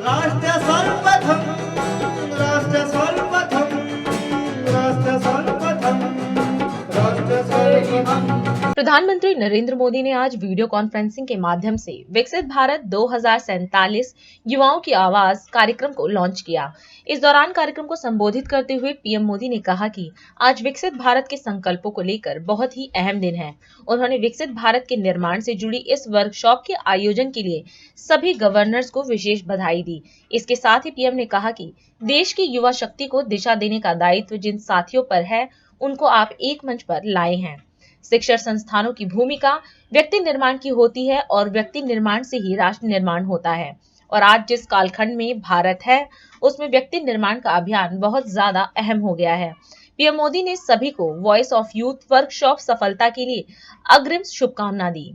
राष्ट्र सर्वप्रथम राष्ट्र सर्वप्रथम राष्ट्र सर्वप्रथम राष्ट्र सर्वप्रथम। प्रधानमंत्री नरेंद्र मोदी ने आज वीडियो कॉन्फ्रेंसिंग के माध्यम से विकसित भारत 2047 युवाओं की आवाज कार्यक्रम को लॉन्च किया। इस दौरान कार्यक्रम को संबोधित करते हुए पीएम मोदी ने कहा कि आज विकसित भारत के संकल्पों को लेकर बहुत ही अहम दिन है। उन्होंने विकसित भारत के निर्माण से जुड़ी इस वर्कशॉप के आयोजन के लिए सभी गवर्नर्स को विशेष बधाई दी। इसके साथ ही पीएम ने कहा कि देश की युवा शक्ति को दिशा देने का दायित्व जिन साथियों पर है, उनको आप एक मंच पर लाए हैं। शिक्षण संस्थानों की भूमिका व्यक्ति निर्माण की होती है और व्यक्ति निर्माण से ही राष्ट्र निर्माण होता है। और आज जिस कालखंड में भारत है, उसमें व्यक्ति निर्माण का अभियान बहुत ज्यादा अहम हो गया है। पीएम मोदी ने सभी को वॉइस ऑफ यूथ वर्कशॉप सफलता के लिए अग्रिम शुभकामना दी।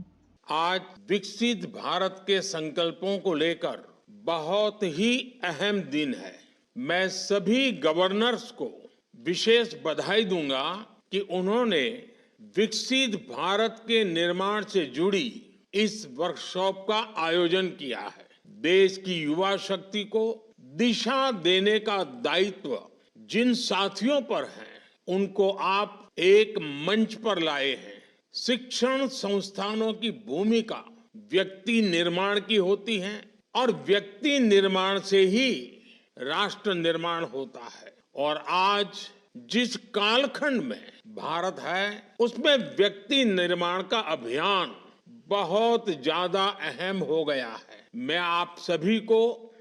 आज विकसित भारत के संकल्पों को लेकर बहुत ही अहम दिन है। मैं सभी गवर्नर्स को विशेष बधाई दूंगा कि उन्होंने विकसित भारत के निर्माण से जुड़ी इस वर्कशॉप का आयोजन किया है। देश की युवा शक्ति को दिशा देने का दायित्व जिन साथियों पर है, उनको आप एक मंच पर लाए हैं। शिक्षण संस्थानों की भूमिका व्यक्ति निर्माण की होती है और व्यक्ति निर्माण से ही राष्ट्र निर्माण होता है। और आज जिस कालखंड में भारत है, उसमें व्यक्ति निर्माण का अभियान बहुत ज्यादा अहम हो गया है। मैं आप सभी को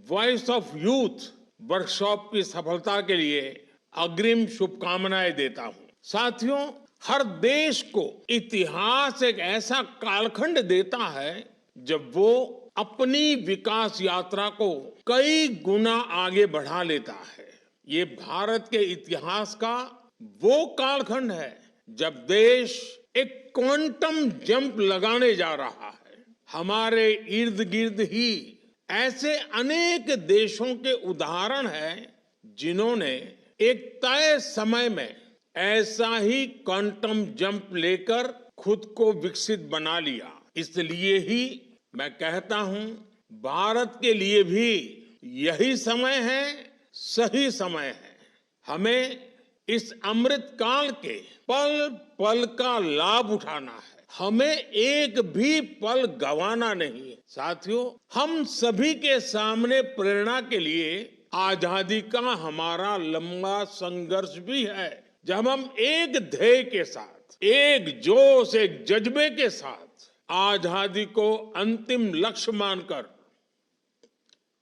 वॉइस ऑफ यूथ वर्कशॉप की सफलता के लिए अग्रिम शुभकामनाएं देता हूं। साथियों, हर देश को इतिहास एक ऐसा कालखंड देता है जब वो अपनी विकास यात्रा को कई गुना आगे बढ़ा लेता है। ये भारत के इतिहास का वो कालखंड है जब देश एक क्वांटम जंप लगाने जा रहा है। हमारे इर्द गिर्द ही ऐसे अनेक देशों के उदाहरण हैं जिन्होंने एक तय समय में ऐसा ही क्वांटम जंप लेकर खुद को विकसित बना लिया। इसलिए ही मैं कहता हूं, भारत के लिए भी यही समय है, सही समय है। हमें इस अमृत काल के पल पल का लाभ उठाना है। हमें एक भी पल गंवाना नहीं है। साथियों, हम सभी के सामने प्रेरणा के लिए आजादी का हमारा लंबा संघर्ष भी है। जब हम एक ध्येय के साथ, एक जोश, एक जज्बे के साथ आजादी को अंतिम लक्ष्य मानकर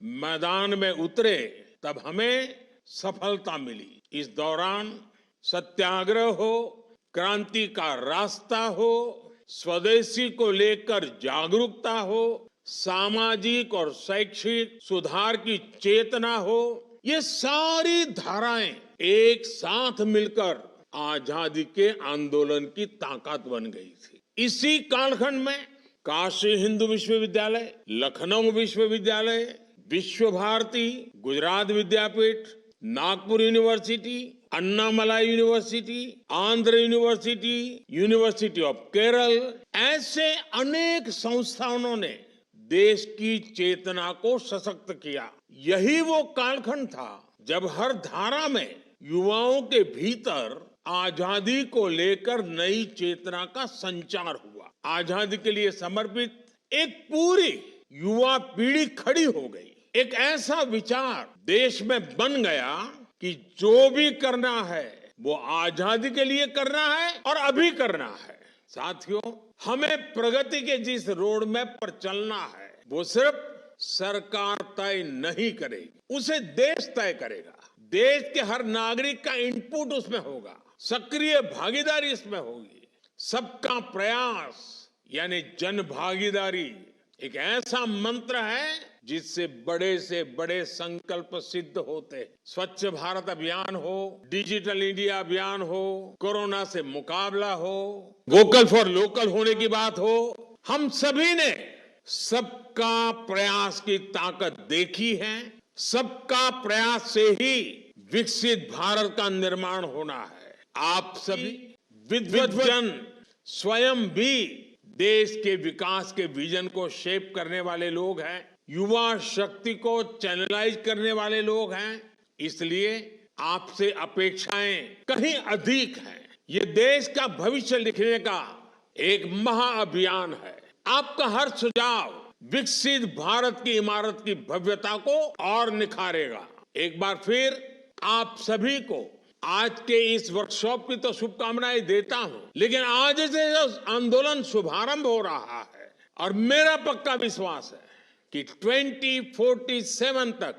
मैदान में उतरे, तब हमें सफलता मिली। इस दौरान सत्याग्रह हो, क्रांति का रास्ता हो, स्वदेशी को लेकर जागरूकता हो, सामाजिक और शैक्षिक सुधार की चेतना हो, ये सारी धाराएं एक साथ मिलकर आजादी के आंदोलन की ताकत बन गई थी। इसी कालखंड में काशी हिंदू विश्वविद्यालय, लखनऊ विश्वविद्यालय, Vishwa Bharati, Gujarat Vidyapith, Nagpur university, Annamalai university, Andhra university, university of Kerala, ऐसे अनेक संस्थानों ने देश की चेतना को सशक्त किया। यही वो कालखंड था जब हर धारा में युवाओं के भीतर आजादी को लेकर नई चेतना का संचार हुआ। आजादी के लिए समर्पित एक पूरी युवा पीढ़ी खड़ी हो गई। एक ऐसा विचार देश में बन गया कि जो भी करना है वो आजादी के लिए करना है और अभी करना है। साथियों, हमें प्रगति के जिस रोड मैप पर चलना है, वो सिर्फ सरकार तय नहीं करेगी, उसे देश तय करेगा। देश के हर नागरिक का इनपुट उसमें होगा, सक्रिय भागीदारी इसमें होगी। सबका प्रयास यानी जन भागीदारी एक ऐसा मंत्र है जिससे बड़े से बड़े संकल्प सिद्ध होते हैं। स्वच्छ भारत अभियान हो, डिजिटल इंडिया अभियान हो, कोरोना से मुकाबला हो, वोकल फॉर लोकल होने की बात हो, हम सभी ने सबका प्रयास की ताकत देखी है। सबका प्रयास से ही विकसित भारत का निर्माण होना है। आप सभी विद्वद्जन स्वयं भी देश के विकास के विजन को शेप करने वाले लोग हैं। युवा शक्ति को चैनलाइज करने वाले लोग हैं, इसलिए आपसे अपेक्षाएं कहीं अधिक हैं। ये देश का भविष्य लिखने का एक महाअभियान है। आपका हर सुझाव विकसित भारत की इमारत की भव्यता को और निखारेगा। एक बार फिर आप सभी को आज के इस वर्कशॉप की तो शुभकामनाएं देता हूं, लेकिन आज से जो आंदोलन शुभारंभ हो रहा है और मेरा पक्का विश्वास है कि 2047 तक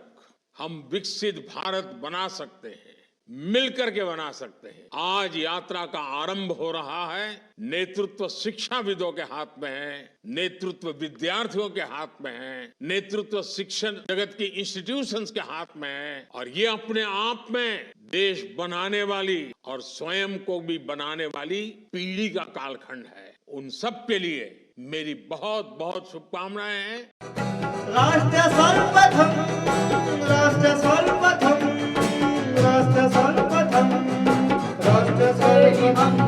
हम विकसित भारत बना सकते हैं, मिलकर के बना सकते हैं। आज यात्रा का आरंभ हो रहा है। नेतृत्व शिक्षाविदों के हाथ में है, नेतृत्व विद्यार्थियों के हाथ में है, नेतृत्व शिक्षण जगत की इंस्टीट्यूशंस के हाथ में है, और ये अपने आप में देश बनाने वाली और स्वयं को भी बनाने वाली पीढ़ी का कालखंड है। उन सब के लिए मेरी बहुत बहुत शुभकामनाएं हैं। राष्ट्र सर्वप्रथम, राष्ट्र सर्वप्रथम, राष्ट्र सर्वप्रथम, राष्ट्र सर्वप्रथम।